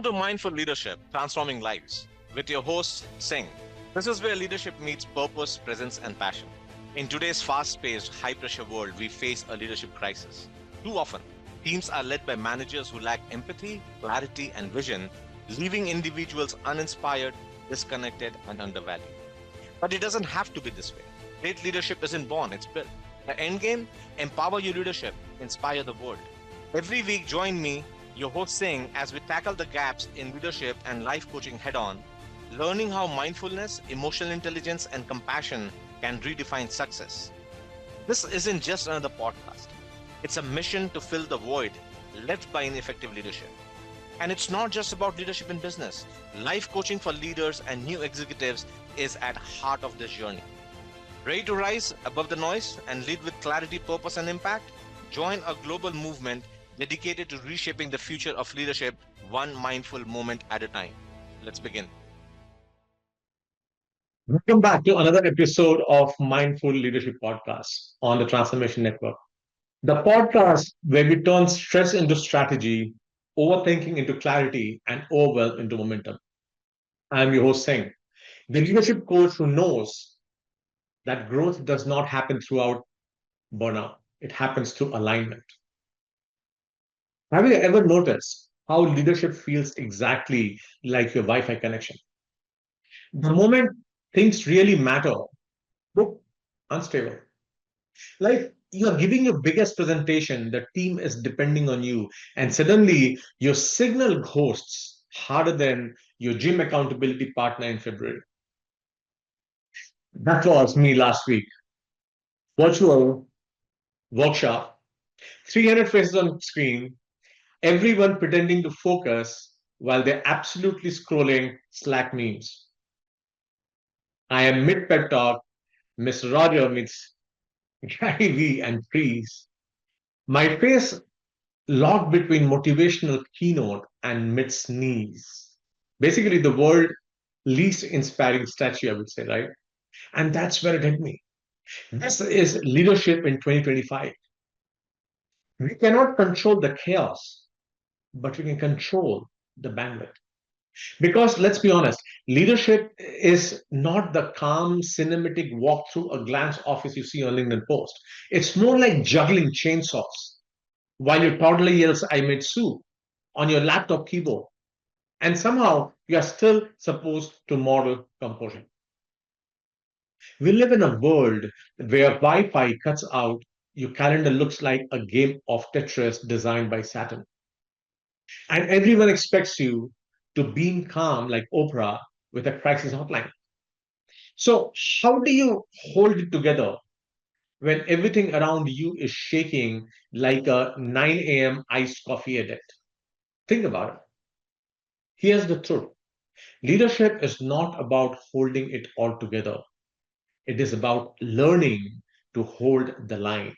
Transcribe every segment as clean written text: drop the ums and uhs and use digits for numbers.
Welcome to Mindful Leadership, Transforming Lives, with your host, Singh. This is where leadership meets purpose, presence, and passion. In today's fast paced, high pressure world, we face a leadership crisis. Too often, teams are led by managers who lack empathy, clarity, and vision, leaving individuals uninspired, disconnected, and undervalued. But it doesn't have to be this way. Great leadership isn't born, it's built. The end game: empower your leadership, inspire the world. Every week, join me, your host Singh, as we tackle the gaps in leadership and life coaching head on, learning how mindfulness, emotional intelligence, and compassion can redefine success. This isn't just another podcast, it's a mission to fill the void left by ineffective leadership. And it's not just about leadership in business. Life coaching for leaders and new executives is at heart of this journey. Ready to rise above the noise and lead with clarity, purpose, and impact? Join a global movement dedicated to reshaping the future of leadership one mindful moment at a time. Let's begin. Welcome back to another episode of Mindful Leadership Podcast on the Transformation Network. The podcast where we turn stress into strategy, overthinking into clarity, and overwhelm into momentum. I'm your host, Singh, the leadership coach who knows that growth does not happen throughout burnout, it happens through alignment. Have you ever noticed how leadership feels exactly like your Wi Fi connection? The moment things really matter, boop, unstable. Like you're giving your biggest presentation, the team is depending on you, and suddenly your signal ghosts harder than your gym accountability partner in February. That was me last week. Virtual workshop, 300 faces on screen, everyone pretending to focus while they're absolutely scrolling Slack memes. I am mid pep talk, Miss Roger meets Gary V and freeze. My face locked between motivational keynote and mid sneeze. Basically, the world least inspiring statue, I would say, right? And that's where it hit me. This is leadership in 2025. We cannot control the chaos, but we can control the bandwidth. Because let's be honest, leadership is not the calm, cinematic walk through a glance office you see on LinkedIn post. It's more like juggling chainsaws while your toddler yells, I made soup on your laptop keyboard. And somehow you are still supposed to model composure. We live in a world where Wi Fi cuts out, your calendar looks like a game of Tetris designed by Saturn. And everyone expects you to beam calm like Oprah with a crisis hotline. So, how do you hold it together when everything around you is shaking like a 9 a.m. iced coffee addict? Think about it. Here's the truth: leadership is not about holding it all together, it is about learning to hold the line.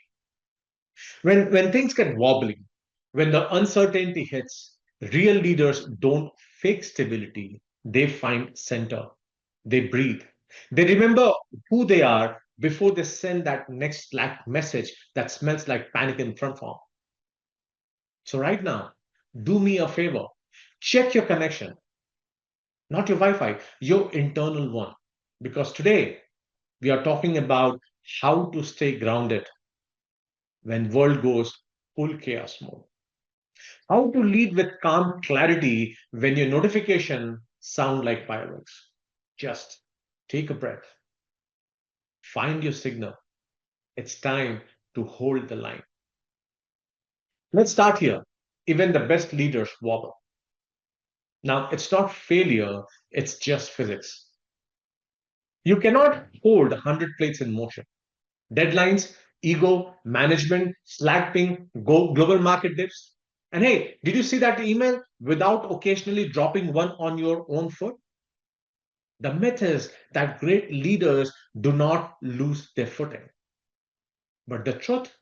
When things get wobbly, when the uncertainty hits, real leaders don't fake stability, they find center. They breathe. They remember who they are before they send that next Slack message that smells like panic in front form. So, right now, do me a favor, check your connection, not your Wi Fi, your internal one. Because today, we are talking about how to stay grounded when world goes full chaos mode. How to lead with calm clarity when your notification sound like fireworks. Just take a breath, find your signal. It's time to hold the line. Let's start here. Even the best leaders wobble. Now, it's not failure, it's just physics. You cannot hold 100 plates in motion. Deadlines, ego, management, Slack ping, global market dips. And hey, did you see that email without occasionally dropping one on your own foot? The myth is that great leaders do not lose their footing. But the truth,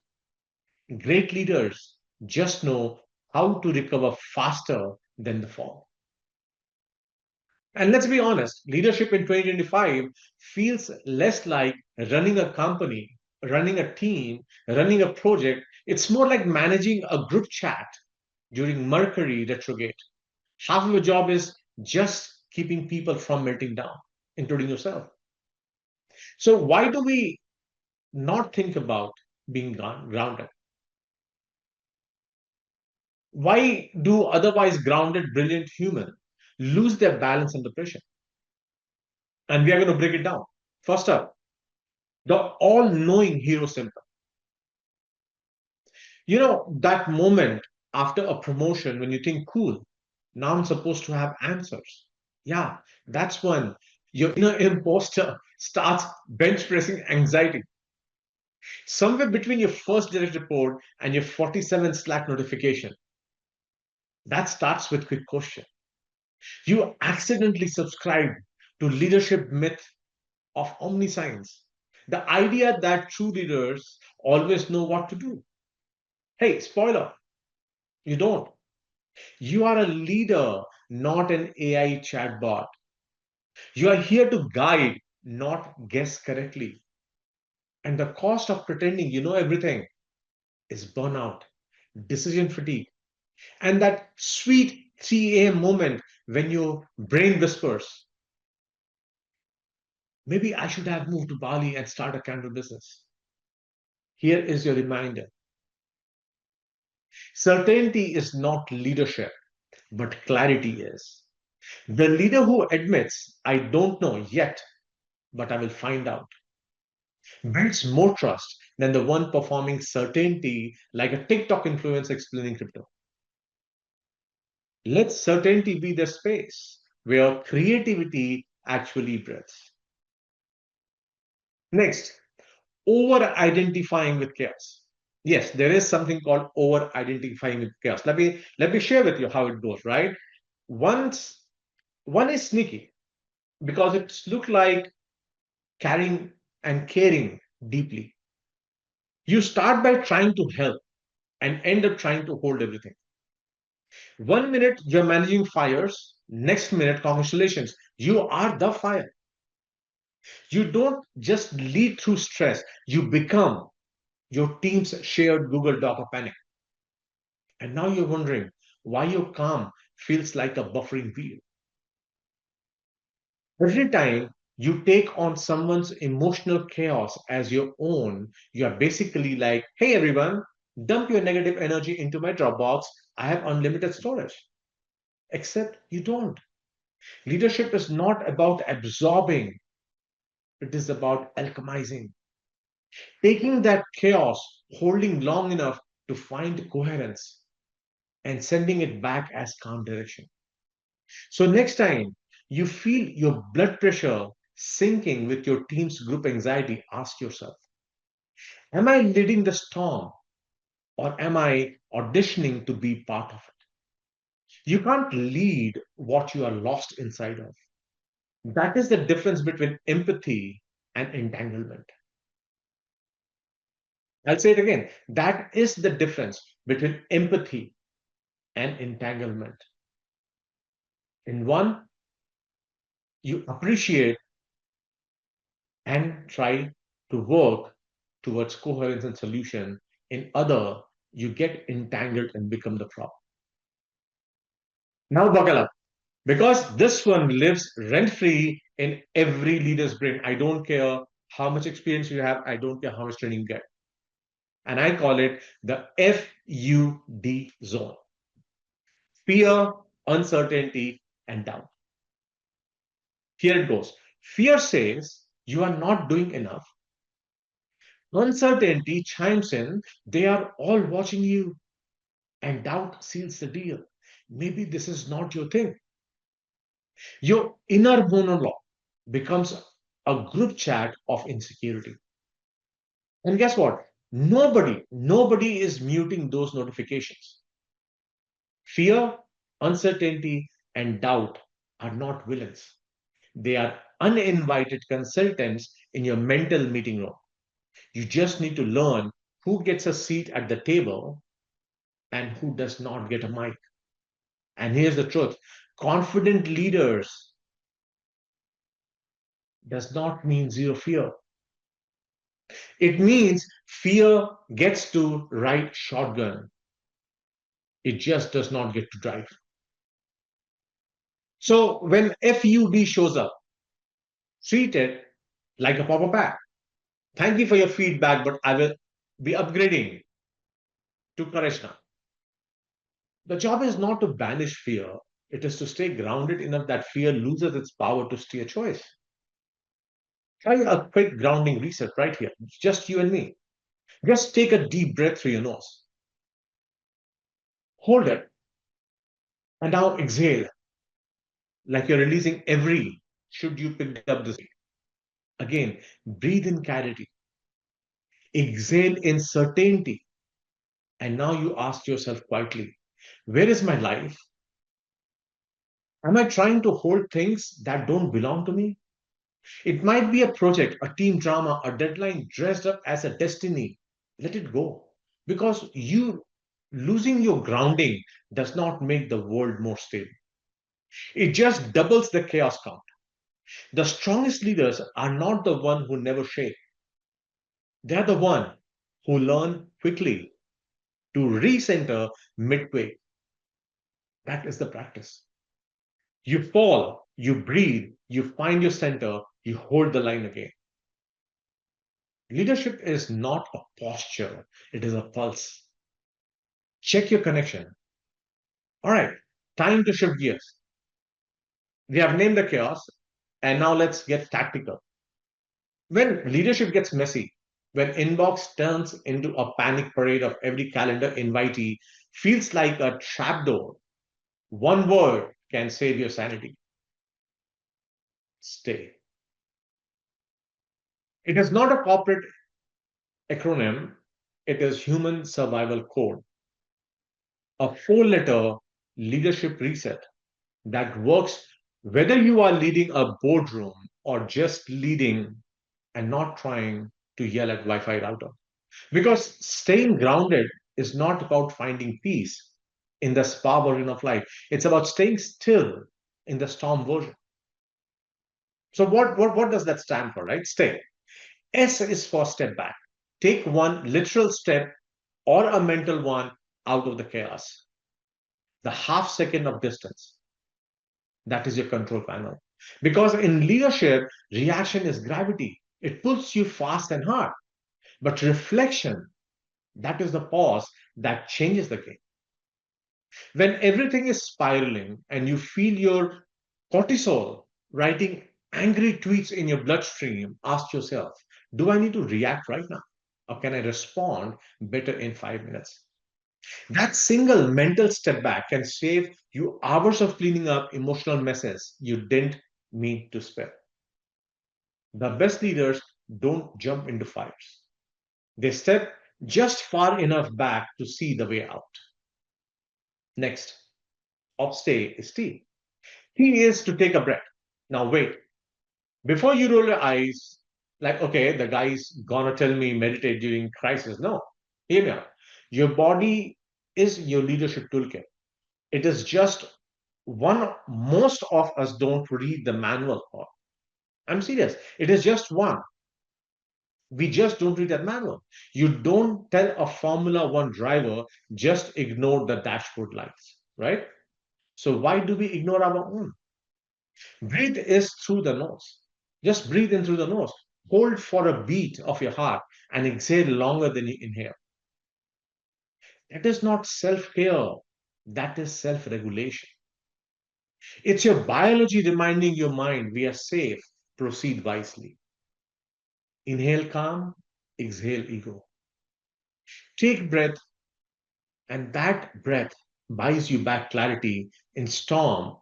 great leaders just know how to recover faster than the fall. And let's be honest, leadership in 2025 feels less like running a company, running a team, running a project. It's more like managing a group chat during Mercury retrograde. Half of your job is just keeping people from melting down, including yourself. So, why do we not think about being grounded? Why do otherwise grounded, brilliant humans lose their balance under pressure? And we are going to break it down. First up, the all knowing hero symptom. You know, that moment after a promotion when you think, cool, now I'm supposed to have answers. Yeah, that's when your inner imposter starts bench pressing anxiety. Somewhere between your first direct report and your 47 Slack notification, that starts with quick question. You accidentally subscribe to leadership myth of omniscience. The idea that true leaders always know what to do. Hey, spoiler, you don't. You are a leader, not an AI chatbot. You are here to guide, not guess correctly. And the cost of pretending you know everything is burnout, decision fatigue, and that sweet 3 a.m. moment when your brain whispers, maybe I should have moved to Bali and start a candle business. Here is your reminder. Certainty is not leadership, but clarity is. The leader who admits, I don't know yet, but I will find out, builds more trust than the one performing certainty like a TikTok influencer explaining crypto. Let certainty be the space where creativity actually breathes. Next, over identifying with chaos. Yes, there is something called over identifying with chaos. Let me share with you how it goes, right? Once one is sneaky because it's look like caring and caring deeply. You start by trying to help and end up trying to hold everything. 1 minute you're managing fires, next minute, congratulations, you are the fire. You don't just lead through stress, you become your team's shared Google Doc of panic. And now you're wondering why your calm feels like a buffering wheel. Every time you take on someone's emotional chaos as your own, you are basically like, hey everyone, dump your negative energy into my Dropbox. I have unlimited storage. Except you don't. Leadership is not about absorbing, it is about alchemizing. Taking that chaos, holding long enough to find coherence, and sending it back as calm direction. So, next time you feel your blood pressure sinking with your team's group anxiety, ask yourself, am I leading the storm or am I auditioning to be part of it? You can't lead what you are lost inside of. That is the difference between empathy and entanglement. I'll say it again. That is the difference between empathy and entanglement. In one, you appreciate and try to work towards coherence and solution. In other, you get entangled and become the problem. Now, buckle up because this one lives rent free in every leader's brain. I don't care how much experience you have, I don't care how much training you get. And I call it the FUD zone: fear, uncertainty, and doubt. Here it goes. Fear says you are not doing enough. Uncertainty chimes in, they are all watching you. And doubt seals the deal. Maybe this is not your thing. Your inner monologue becomes a group chat of insecurity. And guess what? Nobody is muting those notifications. Fear, uncertainty, and doubt are not villains. They are uninvited consultants in your mental meeting room. You just need to learn who gets a seat at the table and who does not get a mic. And here's the truth: confident leaders does not mean zero fear. It means fear gets to ride shotgun. It just does not get to drive. So when FUD shows up, treat it like a pop-up ad. Thank you for your feedback, but I will be upgrading to courage now. The job is not to banish fear, it is to stay grounded enough that fear loses its power to steer choice. Try a quick grounding reset right here, just you and me. Just take a deep breath through your nose, hold it, and now exhale like you're releasing every should you picked up this week. Again, breathe in clarity, exhale in certainty, and now you ask yourself quietly, where is my life? Am I trying to hold things that don't belong to me? It might be a project, a team drama, a deadline dressed up as a destiny. Let it go. Because you losing your grounding does not make the world more stable. It just doubles the chaos count. The strongest leaders are not the one who never shake. They are the one who learn quickly to recenter midway. That is the practice. You fall, you breathe, you find your center, you hold the line again. Leadership is not a posture, it is a pulse. Check your connection. All right, time to shift gears. We have named the chaos, and now let's get tactical. When leadership gets messy, when inbox turns into a panic parade of every calendar invitee feels like a trapdoor, one word can save your sanity. Stay. It is not a corporate acronym, it is human survival code, a four-letter leadership reset that works whether you are leading a boardroom or just leading and not trying to yell at Wi-Fi router. Because staying grounded is not about finding peace in the spa version of life. It's about staying still in the storm version. So what does that stand for, right? Stay. S is for step back. Take one literal step or a mental one out of the chaos. The half second of distance. That is your control panel. Because in leadership, reaction is gravity. It pulls you fast and hard. But reflection, that is the pause that changes the game. When everything is spiraling and you feel your cortisol writing angry tweets in your bloodstream, ask yourself, do I need to react right now? Or can I respond better in 5 minutes? That single mental step back can save you hours of cleaning up emotional messes you didn't mean to spill. The best leaders don't jump into fires. They step just far enough back to see the way out. Next, of stay is T. T is to take a breath. Now wait, before you roll your eyes, like, okay, the guy's gonna tell me meditate during crisis. No, hear me out. Your body is your leadership toolkit. It is just one most of us don't read the manual for. I'm serious. It is just one. We just don't read that manual. You don't tell a Formula One driver, just ignore the dashboard lights, right? So why do we ignore our own? Breathe is through the nose. Just breathe in through the nose. Hold for a beat of your heart and exhale longer than you inhale. That is not self care, that is self regulation. It's your biology reminding your mind we are safe, proceed wisely. Inhale calm, exhale ego. Take breath, and that breath buys you back clarity in storm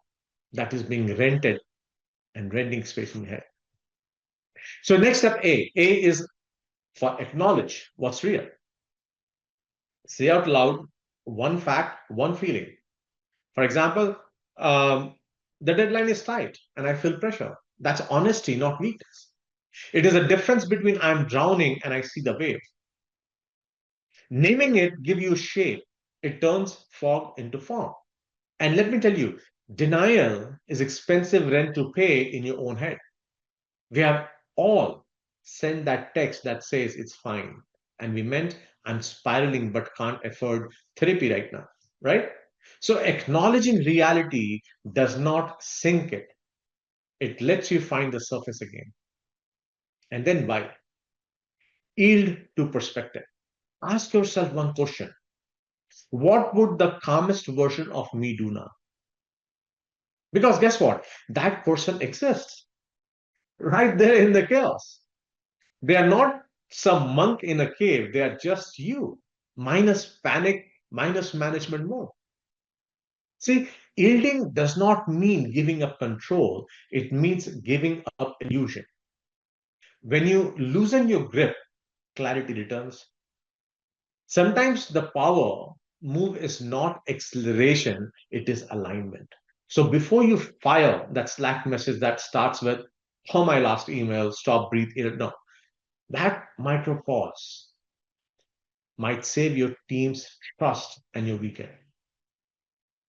that is being rented and renting space in your head. So next up, A. A is for acknowledge what's real. Say out loud one fact, one feeling. For example, um, the deadline is tight and I feel pressure. That's honesty, not weakness. It is a difference between I'm drowning and I see the wave. Naming it give you shape. It turns fog into form. And let me tell you, denial is expensive rent to pay in your own head. We have all sent that text that says it's fine. And we meant I'm spiraling but can't afford therapy right now, right? So acknowledging reality does not sink it. It lets you find the surface again. And then why? Yield to perspective. Ask yourself one question. What would the calmest version of me do now? Because guess what? That person exists right there in the chaos. They are not some monk in a cave. They are just you, minus panic, minus management mode. See, yielding does not mean giving up control. It means giving up illusion. When you loosen your grip, clarity returns. Sometimes the power move is not acceleration, it is alignment. So before you fire that Slack message that starts with, "Oh, my last email, stop, breathe," no, that micro pause might save your team's trust and your weekend.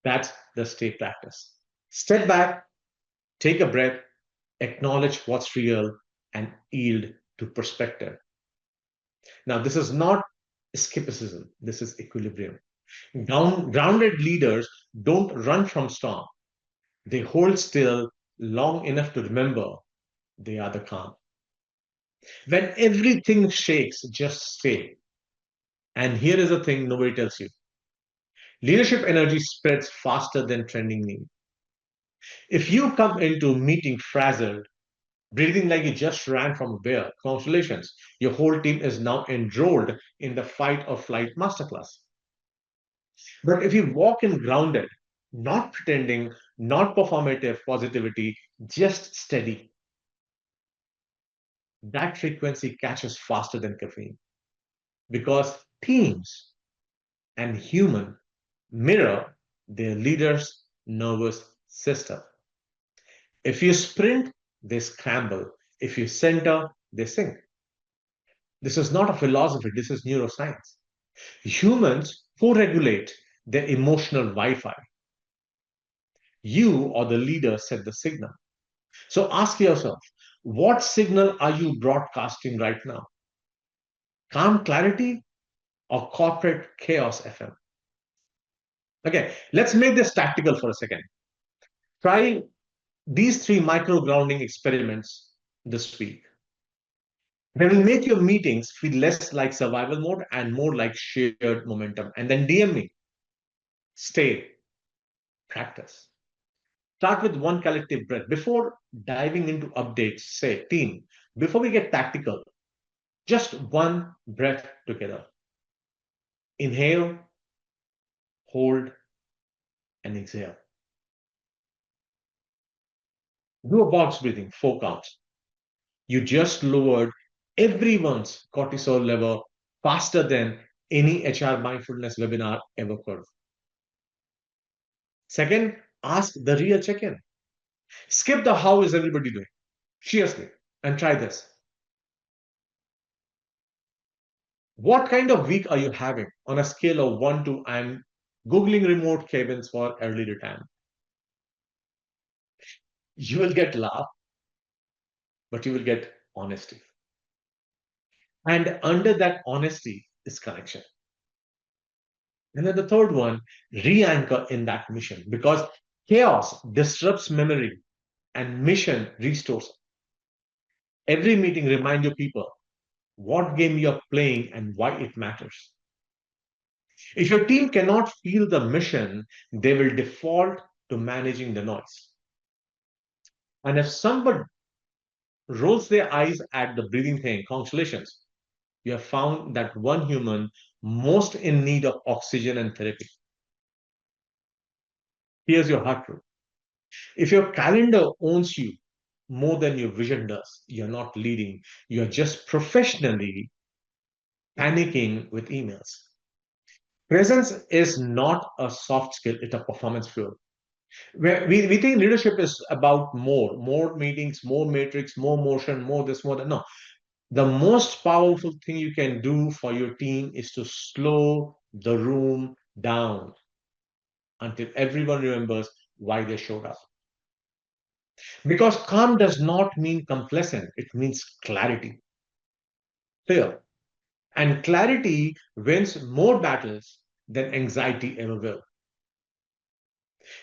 That's the stay practice. Step back, take a breath, acknowledge what's real, and yield to perspective. Now, this is not escapism, this is equilibrium. Grounded leaders don't run from storm, they hold still long enough to remember they are the calm. When everything shakes, just stay. And here is the thing nobody tells you: leadership energy spreads faster than trending need. If you come into meeting frazzled, breathing like you just ran from a bear, congratulations, your whole team is now enrolled in the fight or flight masterclass. But if you walk in grounded, not pretending, not performative positivity, just steady, that frequency catches faster than caffeine because teams and human mirror their leader's nervous system. If you sprint, they scramble. If you center, they sink. This is not a philosophy, this is neuroscience. Humans co regulate their emotional Wi Fi. You or the leader set the signal. So ask yourself, what signal are you broadcasting right now? Calm clarity or corporate chaos FM? Okay, let's make this tactical for a second. Try these three micro grounding experiments this week. They will make your meetings feel less like survival mode and more like shared momentum. And then DM me, stay, practice. Start with one collective breath. Before diving into updates, say, team, before we get tactical, just one breath together. Inhale, hold, and exhale. Do a box breathing, 4 counts. You just lowered everyone's cortisol level faster than any HR mindfulness webinar ever could. Second, ask the real check in. Skip the how is everybody doing. Seriously, and try this. What kind of week are you having on a scale of 1 to I'm Googling remote cabins for early retirement? You will get laugh, but you will get honesty. And under that honesty is connection. And then the third one, re-anchor in that mission because chaos disrupts memory and mission restores. Every meeting remind your people what game you're playing and why it matters. If your team cannot feel the mission, they will default to managing the noise. And if somebody rolls their eyes at the breathing thing, congratulations, you have found that one human most in need of oxygen and therapy. Here's your hard truth. If your calendar owns you more than your vision does, you're not leading. You're just professionally panicking with emails. Presence is not a soft skill, it's a performance fuel. We think leadership is about more meetings, more matrix, more motion, more this, more that. No. The most powerful thing you can do for your team is to slow the room down until everyone remembers why they showed up. Because calm does not mean complacent, it means clarity. Clear. And clarity wins more battles than anxiety ever will.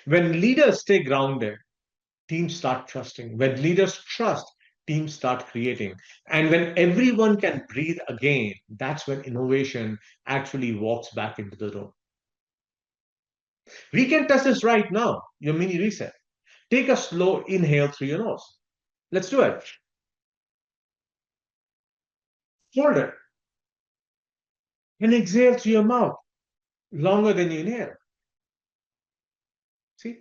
When leaders stay grounded, teams start trusting. When leaders trust, teams start creating. And when everyone can breathe again, that's when innovation actually walks back into the room. We can test this right now, your mini reset. Take a slow inhale through your nose. Let's do it. Hold it and exhale through your mouth longer than you inhale. See,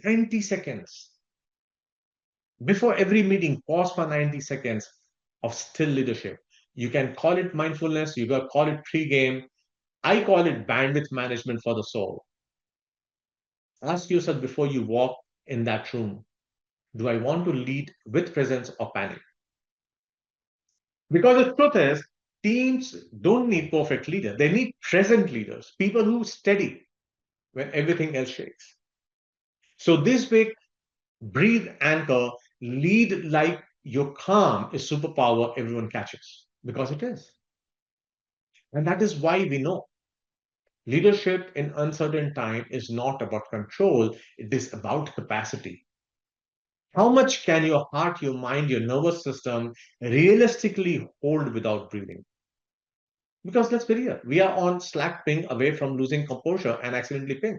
90 seconds. Before every meeting, pause for 90 seconds of still leadership. You can call it mindfulness, you can call it pre-game. I call it bandwidth management for the soul. Ask yourself before you walk in that room, do I want to lead with presence or panic? Because the truth is, teams don't need perfect leaders. They need present leaders, people who steady when everything else shakes. So this week, breathe, anchor, lead like your calm is superpower everyone catches. Because it is. And that is why we know leadership in uncertain time is not about control, it is about capacity. How much can your heart, your mind, your nervous system realistically hold without breathing? Because let's be real, we are on slack ping away from losing composure and accidentally ping.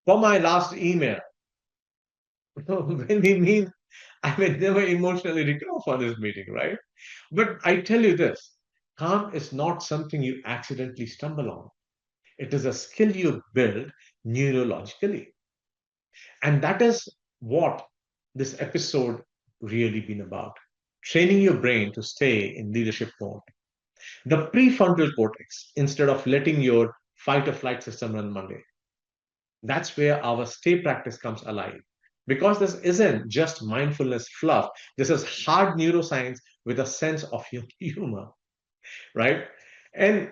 For my last email, when we mean I may never emotionally recover for this meeting, right? But I tell you this, calm is not something you accidentally stumble on. It is a skill you build neurologically. And that is what this episode really been about. Training your brain to stay in leadership mode. The prefrontal cortex, instead of letting your fight or flight system run Monday. That's where our stay practice comes alive. Because this isn't just mindfulness fluff, this is hard neuroscience with a sense of humor, right? And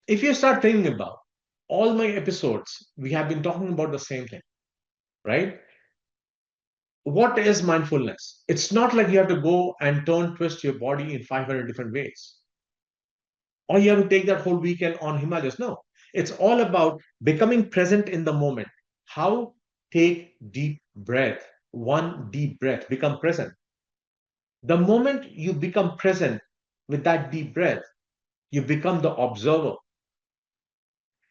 if you start thinking about all my episodes, we have been talking about the same thing, right? What is mindfulness? It's not like you have to go and turn twist your body in 500 different ways, or you have to take that whole weekend on Himalayas. No, it's all about becoming present in the moment. How? Take deep breath, one deep breath, become present. The moment you become present with that deep breath, you become the observer.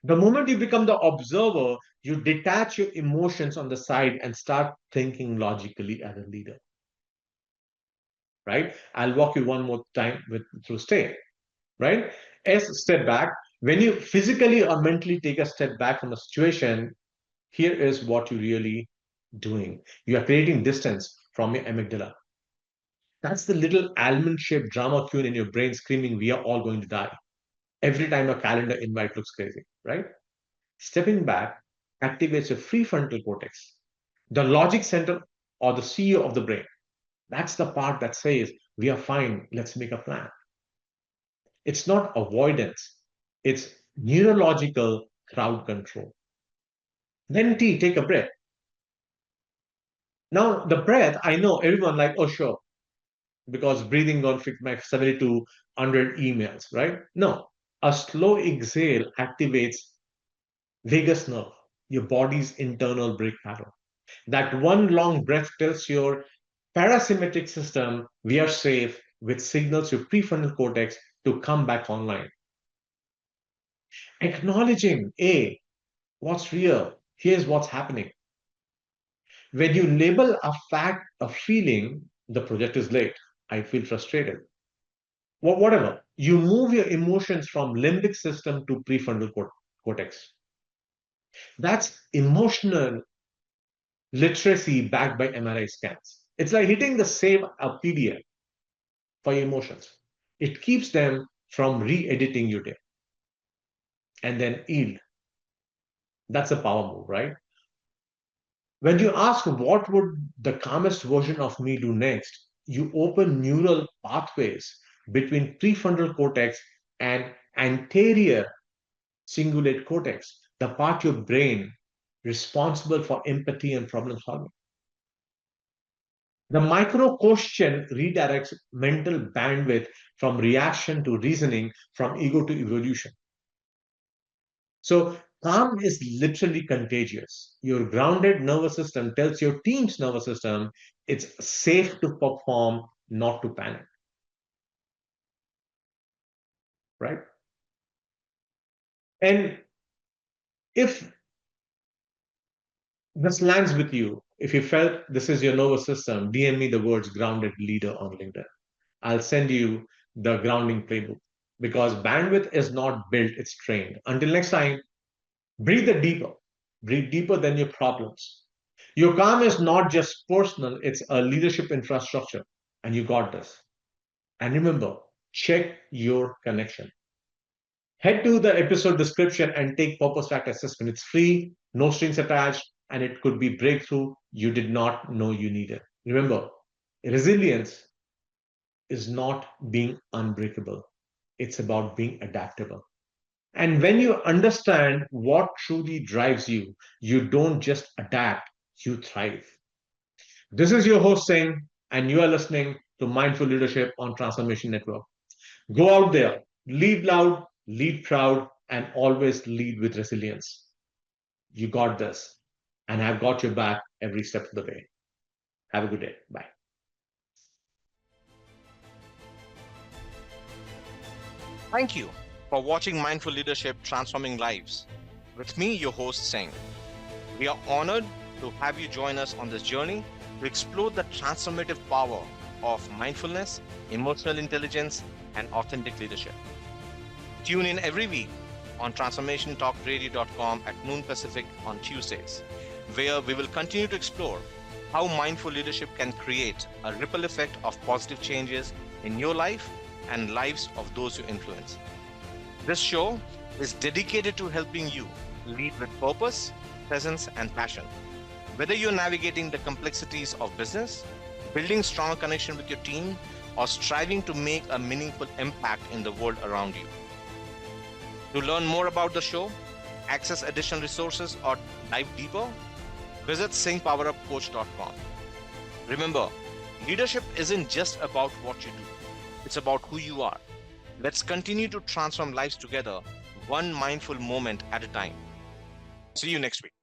The moment you become the observer, you detach your emotions on the side and start thinking logically as a leader, right? I'll walk you one more time through stay, right? S, step back. When you physically or mentally take a step back from a situation, here is what you're really doing. You are creating distance from your amygdala. That's the little almond shaped drama queen in your brain screaming, we are all going to die. Every time a calendar invite looks crazy, right? Stepping back activates your prefrontal cortex, the logic center or the CEO of the brain. That's the part that says, we are fine, let's make a plan. It's not avoidance, it's neurological crowd control. Then T, take a breath. Now, the breath, I know everyone like, oh, sure, because breathing don't fix my 70 to 100 emails, right? No, a slow exhale activates vagus nerve, your body's internal brake pattern. That one long breath tells your parasympathetic system we are safe, which signals your prefrontal cortex to come back online. Acknowledging, A, what's real? Here's what's happening. When you label a fact a feeling, the project is late. I feel frustrated. Whatever. You move your emotions from limbic system to prefrontal cortex. That's emotional literacy backed by MRI scans. It's like hitting the save a PDF for your emotions. It keeps them from re-editing your day and then yield. That's a power move, right? When you ask what would the calmest version of me do next, you open neural pathways between prefrontal cortex and anterior cingulate cortex, the part of your brain responsible for empathy and problem solving. The micro question redirects mental bandwidth from reaction to reasoning, from ego to evolution. So calm is literally contagious. Your grounded nervous system tells your team's nervous system it's safe to perform, not to panic, right? And if this lands with you, if you felt this is your nervous system, DM me the words grounded leader on LinkedIn. I'll send you the grounding playbook because bandwidth is not built, it's trained. Until next time, breathe it deeper. Breathe deeper than your problems. Your calm is not just personal, it's a leadership infrastructure. And you got this. And remember, check your connection. Head to the episode description and take Purpose Track assessment. It's free, no strings attached, and it could be breakthrough you did not know you needed. Remember, resilience is not being unbreakable. It's about being adaptable. And when you understand what truly drives you, you don't just adapt, you thrive. This is your host Singh, and you are listening to Mindful Leadership on Transformation Network. Go out there, lead loud, lead proud, and always lead with resilience. You got this, and I've got your back every step of the way. Have a good day. Bye. Thank you for watching Mindful Leadership Transforming Lives. With me, your host, Singh. We are honored to have you join us on this journey to explore the transformative power of mindfulness, emotional intelligence, and authentic leadership. Tune in every week on transformationtalkradio.com at noon Pacific on Tuesdays, where we will continue to explore how mindful leadership can create a ripple effect of positive changes in your life and lives of those you influence. This show is dedicated to helping you lead with purpose, presence, and passion. Whether you're navigating the complexities of business, building strong connection with your team, or striving to make a meaningful impact in the world around you. To learn more about the show, access additional resources, or dive deeper, visit singpowerupcoach.com. Remember, leadership isn't just about what you do, it's about who you are. Let's continue to transform lives together, one mindful moment at a time. See you next week.